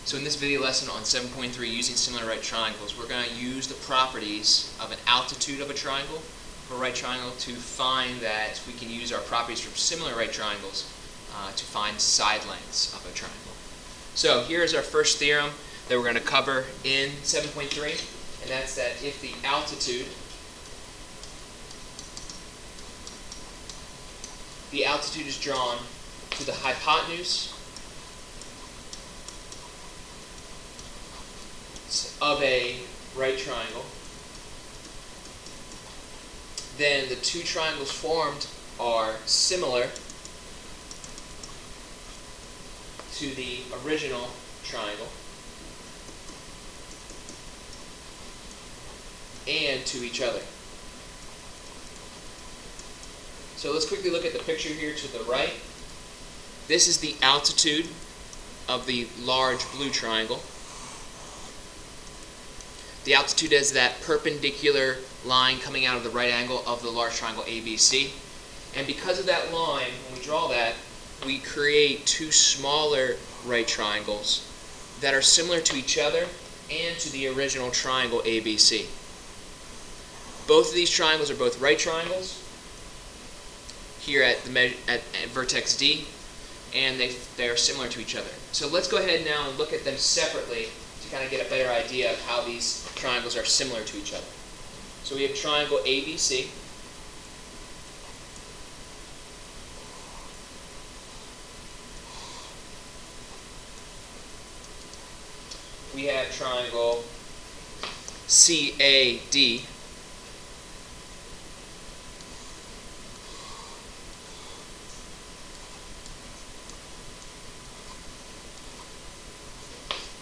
So in this video lesson on 7.3 using similar right triangles, we're going to use the properties of an altitude of a triangle for a right triangle to find that we can use our properties from similar right triangles to find side lengths of a triangle. So here's our first theorem that we're going to cover in 7.3, and that's that if the altitude is drawn to the hypotenuse of a right triangle, then the two triangles formed are similar to the original triangle and to each other. So let's quickly look at the picture here to the right. This is the altitude of the large blue triangle. The altitude is that perpendicular line coming out of the right angle of the large triangle ABC. And because of that line, when we draw that, we create two smaller right triangles that are similar to each other and to the original triangle ABC. Both of these triangles are both right triangles here at vertex D, and they are similar to each other. So let's go ahead now and look at them separately to kind of get a better idea of how these triangles are similar to each other. So we have triangle ABC. We have triangle CAD.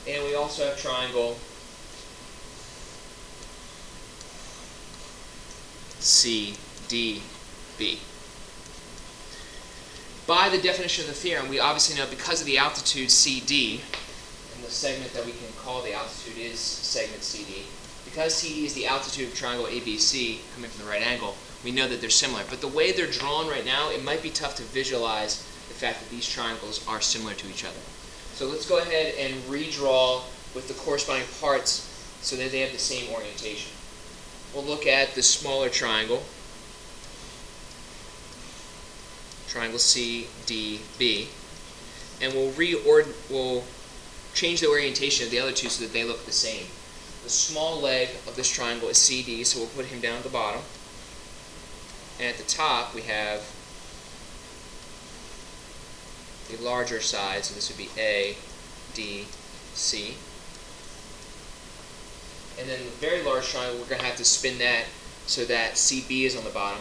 And we also have triangle CDB. By the definition of the theorem, we obviously know because of the altitude CD, and the segment that we can call the altitude is segment CD, because CD is the altitude of triangle ABC coming from the right angle, we know that they're similar. But the way they're drawn right now, it might be tough to visualize the fact that these triangles are similar to each other. So let's go ahead and redraw with the corresponding parts so that they have the same orientation. We'll look at the smaller triangle, triangle CDB, and we'll change the orientation of the other two so that they look the same. The small leg of this triangle is CD, so we'll put him down at the bottom. And at the top we have the larger side, so this would be A, D, C. And then the very large triangle, we're going to have to spin that so that CB is on the bottom.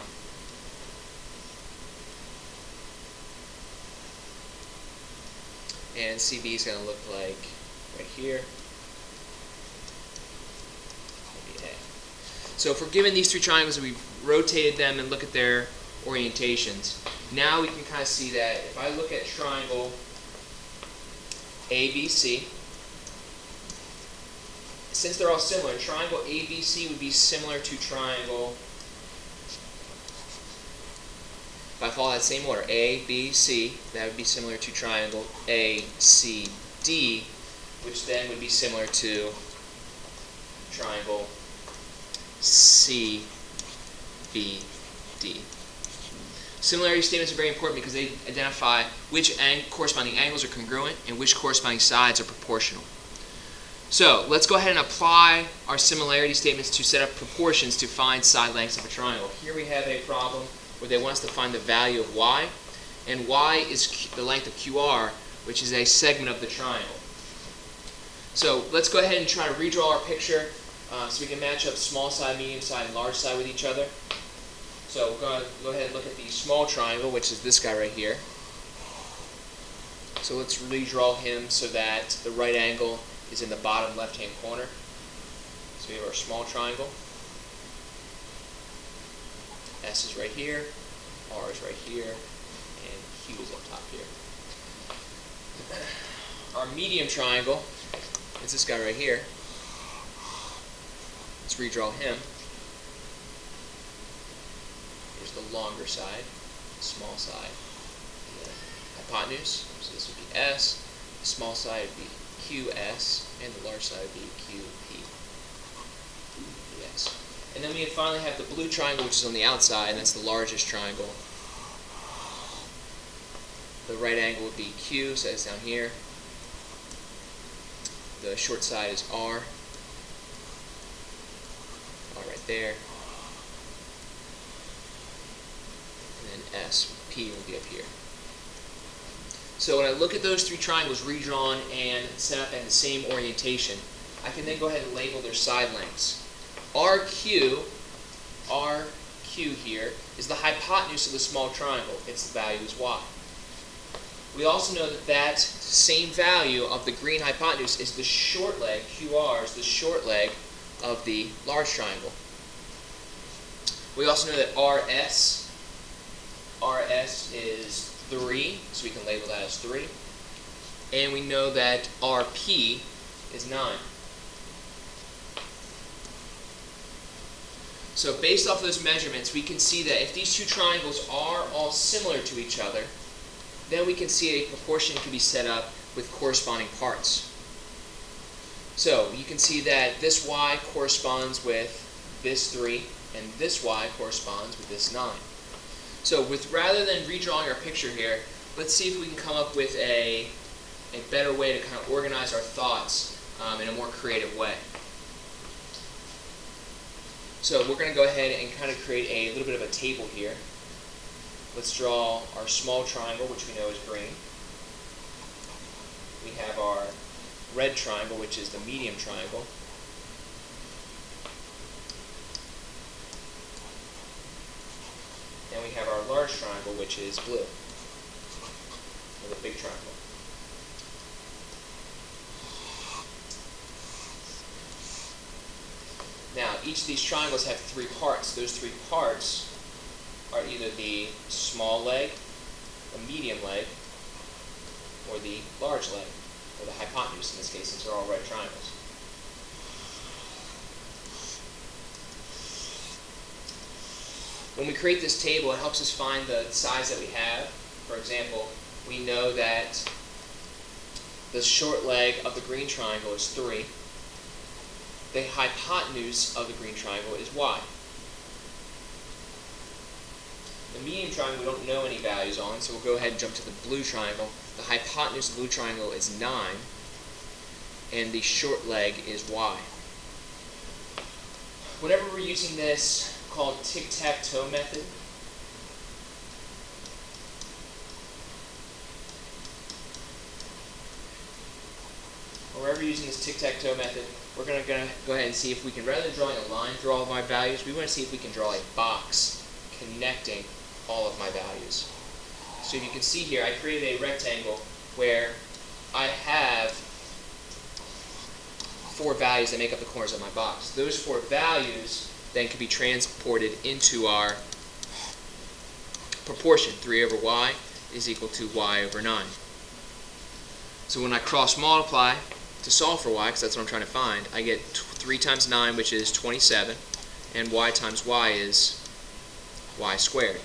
And CB is going to look like right here. Maybe A. So if we're given these three triangles and we've rotated them and look at their orientations, now we can kind of see that if I look at triangle ABC, since they're all similar, triangle ABC would be similar to triangle, if I follow that same order, ABC, that would be similar to triangle ACD, which then would be similar to triangle CBD. Similarity statements are very important because they identify which corresponding angles are congruent and which corresponding sides are proportional. So let's go ahead and apply our similarity statements to set up proportions to find side lengths of a triangle. Here we have a problem where they want us to find the value of y, and y is the length of QR, which is a segment of the triangle. So let's go ahead and try to redraw our picture so we can match up small side, medium side, and large side with each other. So we're going to go ahead and look at the small triangle, which is this guy right here. So let's redraw him so that the right angle is in the bottom left-hand corner. So we have our small triangle. S is right here, R is right here, and Q is up top here. Our medium triangle is this guy right here. Let's redraw him. Here's the longer side, the small side, the hypotenuse. So this would be S. The small side would be QS, and the large side would be QP. Yes. And then we finally have the blue triangle, which is on the outside, and that's the largest triangle. The right angle would be Q, so that's down here. The short side is R. R right there. And then S. P will be up here. So when I look at those three triangles redrawn and set up in the same orientation, I can then go ahead and label their side lengths. RQ here is the hypotenuse of the small triangle. Its value is Y. We also know that that same value of the green hypotenuse is the short leg, QR is the short leg of the large triangle. We also know that RS is 3, so we can label that as 3. And we know that RP is 9. So based off those measurements, we can see that if these two triangles are all similar to each other, then we can see a proportion can be set up with corresponding parts. So you can see that this Y corresponds with this 3, and this Y corresponds with this 9. So rather than redrawing our picture here, let's see if we can come up with a better way to kind of organize our thoughts in a more creative way. So we're going to go ahead and kind of create a little bit of a table here. Let's draw our small triangle, which we know is green. We have our red triangle, which is the medium triangle. And we have our large triangle, which is blue, or the big triangle. Now, each of these triangles have 3 parts. Those 3 parts are either the small leg, the medium leg, or the large leg, or the hypotenuse in this case, since they're all red triangles. When we create this table, it helps us find the size that we have. For example, we know that the short leg of the green triangle is 3. The hypotenuse of the green triangle is Y. The medium triangle we don't know any values on, so we'll go ahead and jump to the blue triangle. The hypotenuse of the blue triangle is 9, and the short leg is Y. Whenever we're using this called tic-tac-toe method, we're going to go ahead and see if we can, rather than drawing a line through all of my values, we want to see if we can draw a box connecting all of my values. So you can see here, I created a rectangle where I have 4 values that make up the corners of my box. Those 4 values then can be transported into our proportion. 3 over y is equal to y over 9. So when I cross multiply to solve for y, because that's what I'm trying to find, I get 3 times 9, which is 27, and y times y is y squared.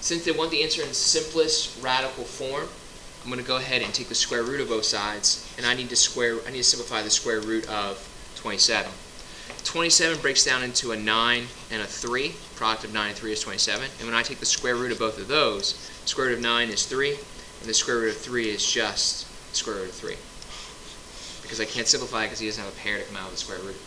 Since they want the answer in simplest radical form, I'm going to go ahead and take the square root of both sides, and I need to simplify the square root of 27. 27 breaks down into a 9 and a 3. Product of 9 and 3 is 27. And when I take the square root of both of those, the square root of 9 is 3, and the square root of 3 is just the square root of 3. Because I can't simplify it because he doesn't have a pair to come out of the square root.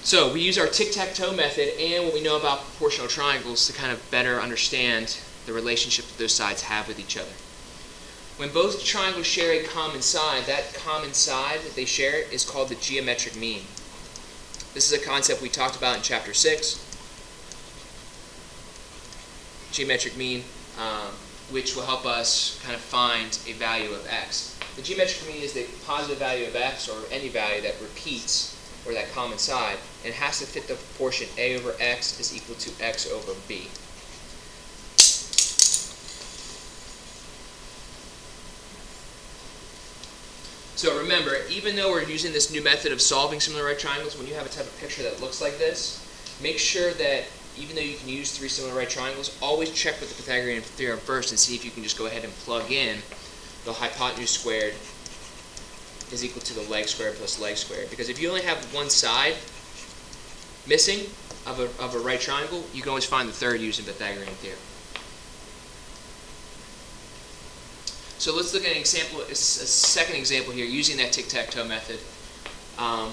So we use our tic-tac-toe method and what we know about proportional triangles to kind of better understand the relationship that those sides have with each other. When both triangles share a common side, that common side that they share is called the geometric mean. This is a concept we talked about in Chapter 6. Geometric mean, which will help us kind of find a value of x. The geometric mean is the positive value of x, or any value that repeats, or that common side, and it has to fit the proportion a over x is equal to x over b. So remember, even though we're using this new method of solving similar right triangles, when you have a type of picture that looks like this, make sure that even though you can use 3 similar right triangles, always check with the Pythagorean theorem first and see if you can just go ahead and plug in the hypotenuse squared is equal to the leg squared plus leg squared. Because if you only have one side missing of a right triangle, you can always find the third using Pythagorean theorem. So let's look at a second example here using that tic-tac-toe method.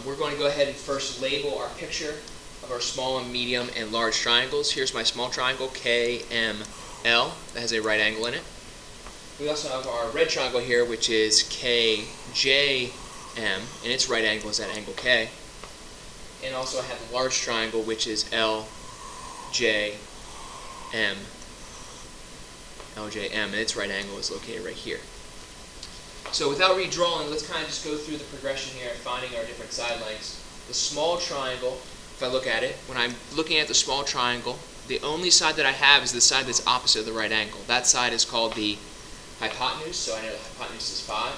We're going to go ahead and first label our picture of our small and medium and large triangles. Here's my small triangle, KML, that has a right angle in it. We also have our red triangle here, which is KJM, and its right angle is that angle K. And also I have the large triangle, which is LJM, and its right angle is located right here. So without redrawing, let's kind of just go through the progression here and finding our different side lengths. The small triangle, if I look at it, when I'm looking at the small triangle, the only side that I have is the side that's opposite of the right angle. That side is called the hypotenuse, so I know the hypotenuse is 5.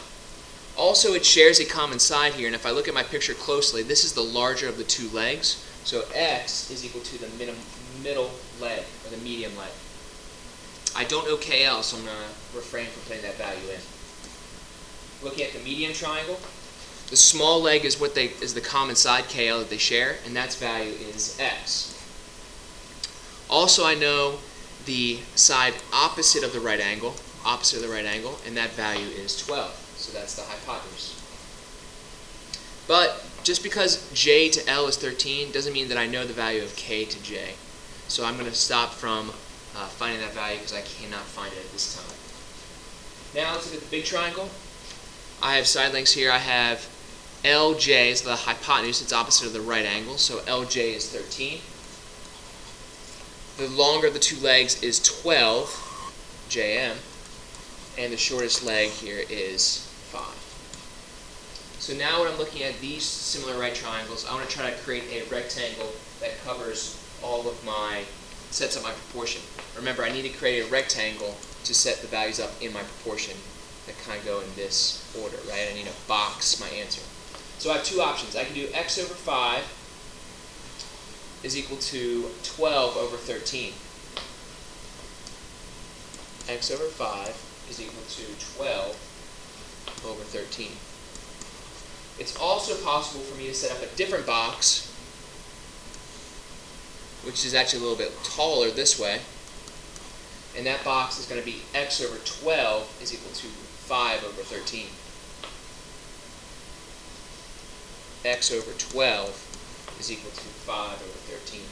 Also, it shares a common side here, and if I look at my picture closely, this is the larger of the two legs, so x is equal to the middle leg, or the medium leg. I don't know KL, so I'm going to refrain from putting that value in. Looking at the medium triangle, the small leg is the common side, KL, that they share, and that's value is x. Also, I know the side opposite of the right angle, and that value is 12. So that's the hypotenuse. But just because J to L is 13 doesn't mean that I know the value of K to J. So I'm going to stop from finding that value because I cannot find it at this time. Now let's look at the big triangle. I have side lengths here. I have LJ is the hypotenuse. It's opposite of the right angle. So LJ is 13. The longer of the two legs is 12, JM. And the shortest leg here is 5. So now when I'm looking at these similar right triangles, I want to try to create a rectangle that covers all of sets up my proportion. Remember, I need to create a rectangle to set the values up in my proportion that kind of go in this order, right? I need to box my answer. So I have two options. I can do x over 5 is equal to 12 over 13. X over 5 is equal to 12 over 13. It's also possible for me to set up a different box, which is actually a little bit taller this way. And that box is going to be x over 12 is equal to 5 over 13. X over 12 is equal to 5 over 13.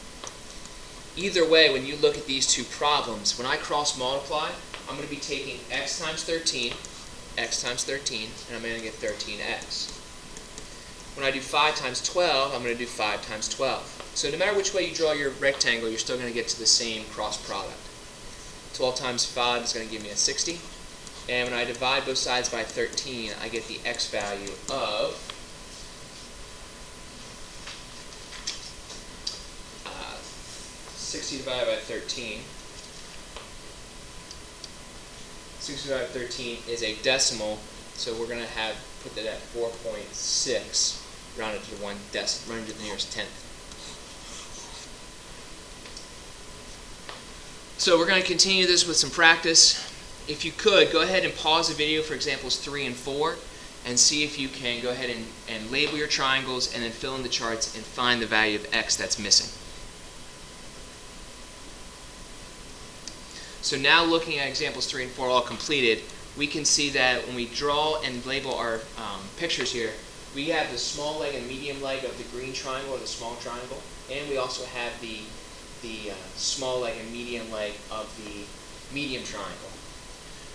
Either way, when you look at these two problems, when I cross multiply, I'm going to be taking x times 13, and I'm going to get 13x. When I do 5 times 12, I'm going to do 5 times 12. So no matter which way you draw your rectangle, you're still going to get to the same cross product. 12 times 5 is going to give me a 60. And when I divide both sides by 13, I get the x value of 60 divided by 13. 60 divided by 13 is a decimal, so we're going to put that at 4.6, rounded to rounded to the nearest tenth. So we're going to continue this with some practice. If you could, go ahead and pause the video for examples 3 and 4 and see if you can go ahead and label your triangles and then fill in the charts and find the value of x that's missing. So now looking at examples 3 and 4 all completed, we can see that when we draw and label our pictures here, we have the small leg and medium leg of the green triangle or the small triangle, and we also have the small leg and medium leg of the medium triangle.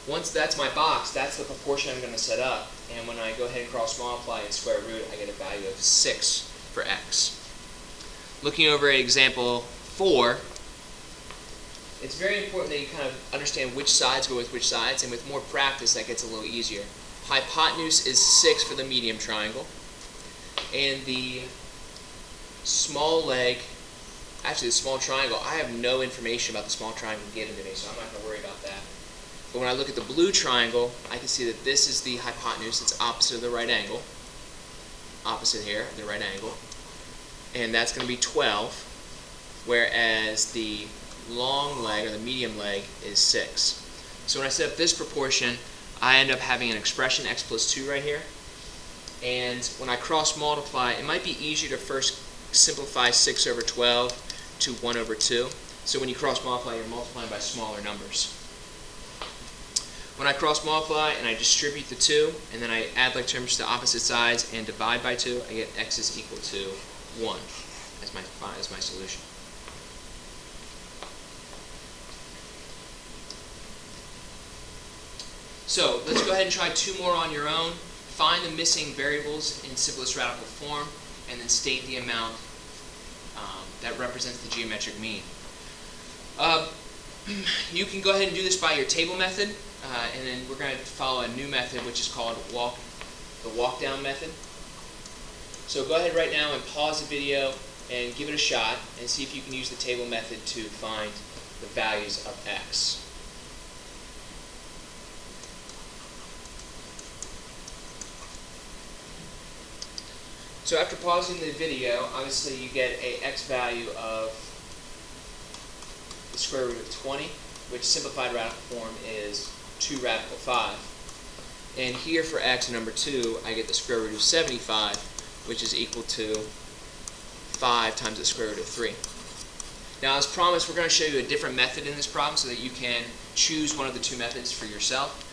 Once that's my box, that's the proportion I'm going to set up, and when I go ahead and cross multiply and square root, I get a value of 6 for x. Looking over at example 4, it's very important that you kind of understand which sides go with which sides, and with more practice that gets a little easier. Hypotenuse is 6 for the medium triangle, and the small leg, actually the small triangle, I have no information about the small triangle given to me, so I'm not going to worry about that. But when I look at the blue triangle, I can see that this is the hypotenuse, it's opposite of the right angle, opposite here, the right angle, and that's going to be 12, whereas the long leg, or the medium leg, is 6. So when I set up this proportion, I end up having an expression x plus 2 right here. And when I cross multiply, it might be easier to first simplify 6 over 12 to 1 over 2. So when you cross multiply, you're multiplying by smaller numbers. When I cross multiply and I distribute the 2, and then I add like terms to opposite sides and divide by 2, I get x is equal to 1 as my solution. So let's go ahead and try 2 more on your own. Find the missing variables in simplest radical form, and then state the amount that represents the geometric mean. You can go ahead and do this by your table method, and then we're going to follow a new method which is called the walk down method. So go ahead right now and pause the video and give it a shot and see if you can use the table method to find the values of x. So after pausing the video, obviously you get a x value of the square root of 20, which simplified radical form is 2 radical 5. And here for x number 2, I get the square root of 75, which is equal to 5 times the square root of 3. Now, as promised, we're going to show you a different method in this problem so that you can choose one of the 2 methods for yourself.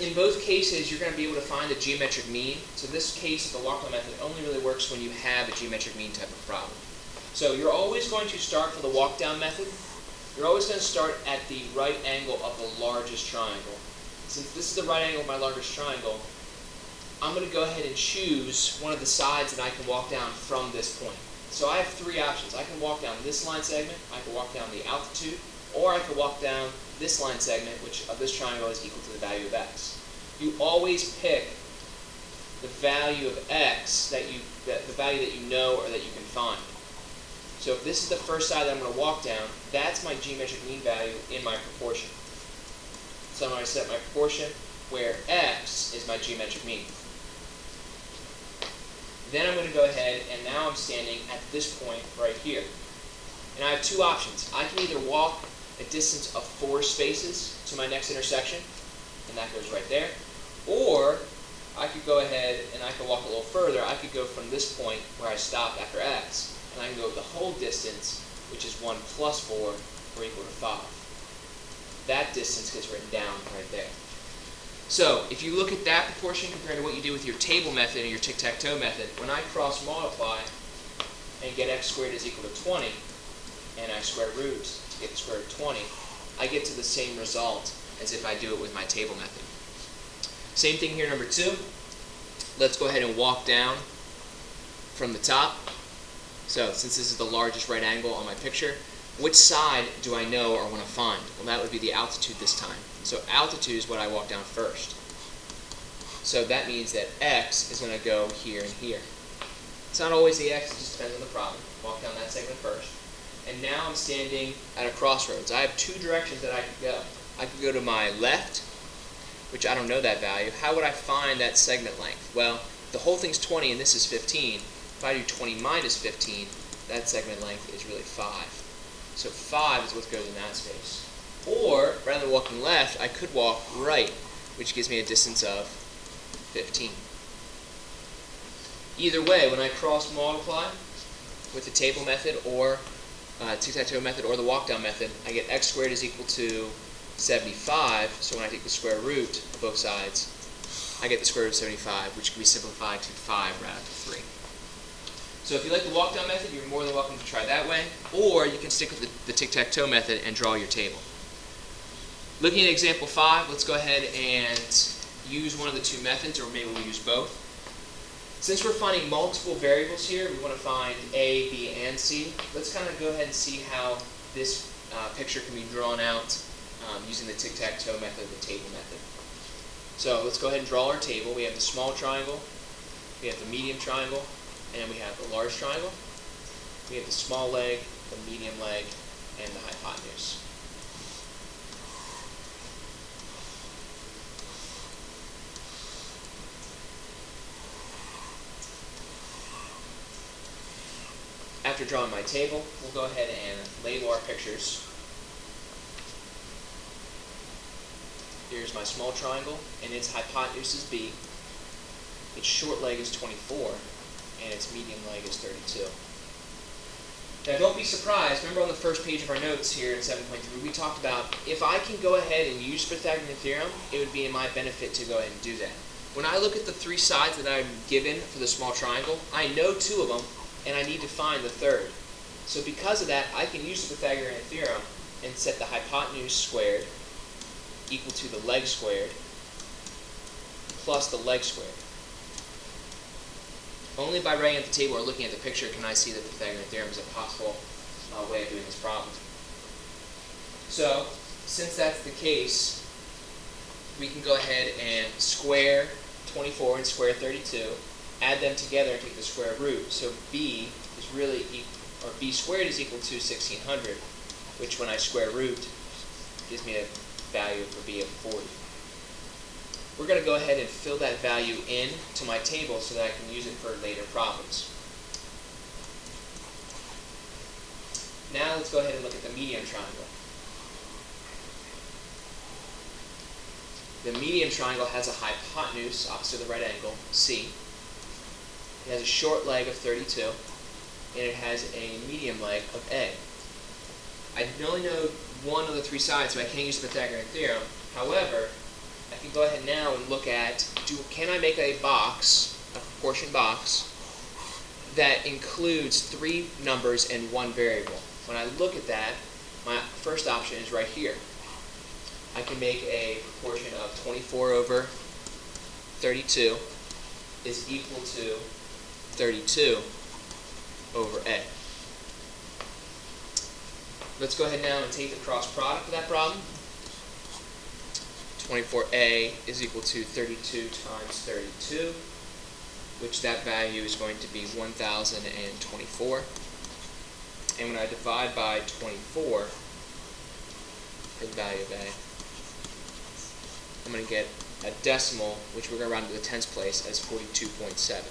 In both cases, you're going to be able to find the geometric mean. So this case, the walk down method only really works when you have a geometric mean type of problem. So you're always going to start for the walk down method. You're always going to start at the right angle of the largest triangle. Since this is the right angle of my largest triangle, I'm going to go ahead and choose one of the sides that I can walk down from this point. So I have 3 options. I can walk down this line segment, I can walk down the altitude, or I can walk down this line segment, which of this triangle is equal to the value of x. You always pick the value of x the value that you know or that you can find. So if this is the first side that I'm going to walk down, that's my geometric mean value in my proportion. So I'm going to set my proportion where x is my geometric mean. Then I'm going to go ahead, and now I'm standing at this point right here. And I have 2 options. I can either walk a distance of 4 spaces to my next intersection, and that goes right there, or I could go ahead and I could walk a little further. I could go from this point where I stopped after x, and I can go the whole distance, which is 1 plus 4, or equal to 5. That distance gets written down right there. So if you look at that proportion compared to what you do with your table method and your tic-tac-toe method, when I cross multiply and get x squared is equal to 20, and I square root to get the square root of 20, I get to the same result as if I do it with my table method. Same thing here, number 2. Let's go ahead and walk down from the top. So since this is the largest right angle on my picture, which side do I know or want to find? Well, that would be the altitude this time. So altitude is what I walk down first. So that means that x is going to go here and here. It's not always the x, it just depends on the problem. Walk down that segment first. And now I'm standing at a crossroads. I have 2 directions that I could go. I could go to my left, which I don't know that value. How would I find that segment length? Well, the whole thing's 20 and this is 15. If I do 20 minus 15, that segment length is really 5. So 5 is what goes in that space. Or, rather than walking left, I could walk right, which gives me a distance of 15. Either way, when I cross multiply with the table method or tic-tac-toe method or the walk-down method, I get x squared is equal to 75. So when I take the square root of both sides, I get the square root of 75, which can be simplified to 5 radical 3. So if you like the walk-down method, you're more than welcome to try that way, or you can stick with the tic-tac-toe method and draw your table. Looking at example 5, let's go ahead and use one of the 2 methods, or maybe we'll use both. Since we're finding multiple variables here, we want to find A, B, and C. Let's kind of go ahead and see how this picture can be drawn out using the tic-tac-toe method, the table method. So let's go ahead and draw our table. We have the small triangle, we have the medium triangle, and we have the large triangle. We have the small leg, the medium leg, and the hypotenuse. After drawing my table, we'll go ahead and label our pictures. Here here's my small triangle, and its hypotenuse is B. Its short leg is 24, and its medium leg is 32. Now don't be surprised, remember on the first page of our notes here in 7.3, we talked about if I can go ahead and use Pythagorean theorem, it would be in my benefit to go ahead and do that. When I look at the three sides that I'm given for the small triangle, I know two of them, and I need to find the third. So because of that, I can use the Pythagorean theorem and set the hypotenuse squared equal to the leg squared plus the leg squared. Only by writing at the table or looking at the picture can I see that the Pythagorean theorem is a possible way of doing this problem. So, since that's the case, we can go ahead and square 24 and square 32, add them together and take the square root. So B is really B squared is equal to 1600, which when I square root gives me a value for B of 40. We're going to go ahead and fill that value in to my table so that I can use it for later problems. Now let's go ahead and look at the medium triangle. The medium triangle has a hypotenuse opposite the right angle, C. It has a short leg of 32, and it has a medium leg of A. I only know one of the three sides, so I can't use the Pythagorean theorem. However, I can go ahead now and look at, can I make a box, a proportion box, that includes three numbers and one variable? When I look at that, my first option is right here. I can make a proportion of 24 over 32 is equal to 32 over A. Let's go ahead now and take the cross product of that problem. 24A is equal to 32 times 32, which that value is going to be 1024. And when I divide by 24 for the value of A, I'm going to get a decimal, which we're going to round to the tens place, as 42.7.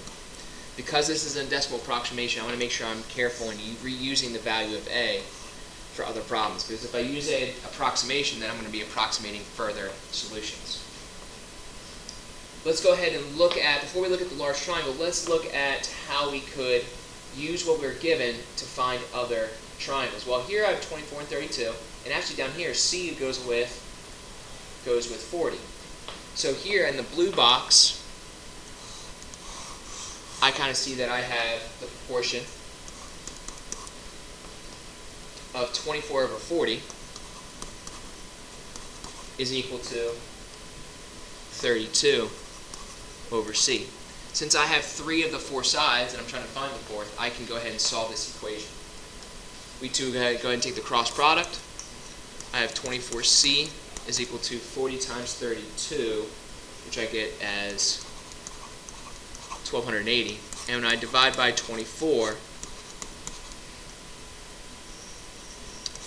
Because this is a decimal approximation, I want to make sure I'm careful in reusing the value of A for other problems. Because if I use an approximation, then I'm going to be approximating further solutions. Let's go ahead and look at, before we look at the large triangle, let's look at how we could use what we're given to find other triangles. Well, here I have 24 and 32, and actually down here, C goes with 40. So here in the blue box, I kind of see that I have the proportion of 24 over 40 is equal to 32 over C. Since I have three of the four sides and I'm trying to find the fourth, I can go ahead and solve this equation. We too go ahead and take the cross product. I have 24C is equal to 40 times 32, which I get as 1280. And when I divide by 24,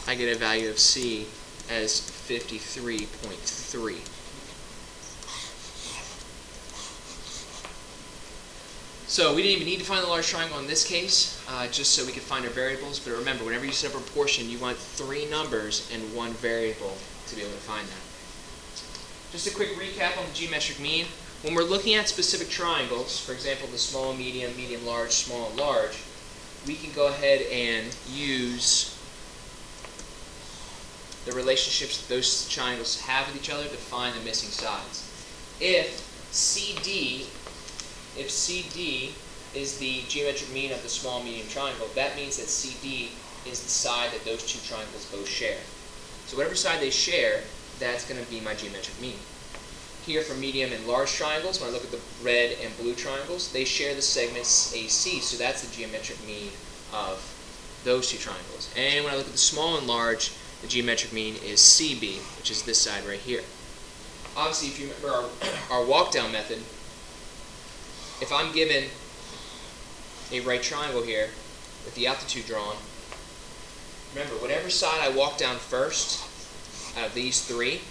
I get a value of C as 53.3. So we didn't even need to find the large triangle in this case, just so we could find our variables. But remember, whenever you set up a proportion, you want three numbers and one variable to be able to find that. Just a quick recap on the geometric mean. When we're looking at specific triangles, for example, the small, medium, medium, large, small, and large, we can go ahead and use the relationships that those triangles have with each other to find the missing sides. If CD is the geometric mean of the small, medium triangle, that means that CD is the side that those two triangles both share. So whatever side they share, that's going to be my geometric mean. Here for medium and large triangles, when I look at the red and blue triangles, they share the segments AC, so that's the geometric mean of those two triangles. And when I look at the small and large, the geometric mean is CB, which is this side right here. Obviously, if you remember our walk-down method, if I'm given a right triangle here with the altitude drawn, remember, whatever side I walk down first out of these three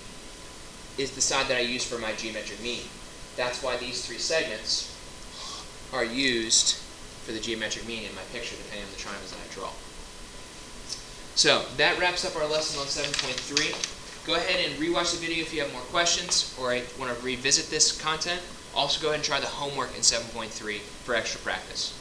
is the side that I use for my geometric mean. That's why these three segments are used for the geometric mean in my picture, depending on the triangles that I draw. So that wraps up our lesson on 7.3. Go ahead and rewatch the video if you have more questions or want to revisit this content. Also go ahead and try the homework in 7.3 for extra practice.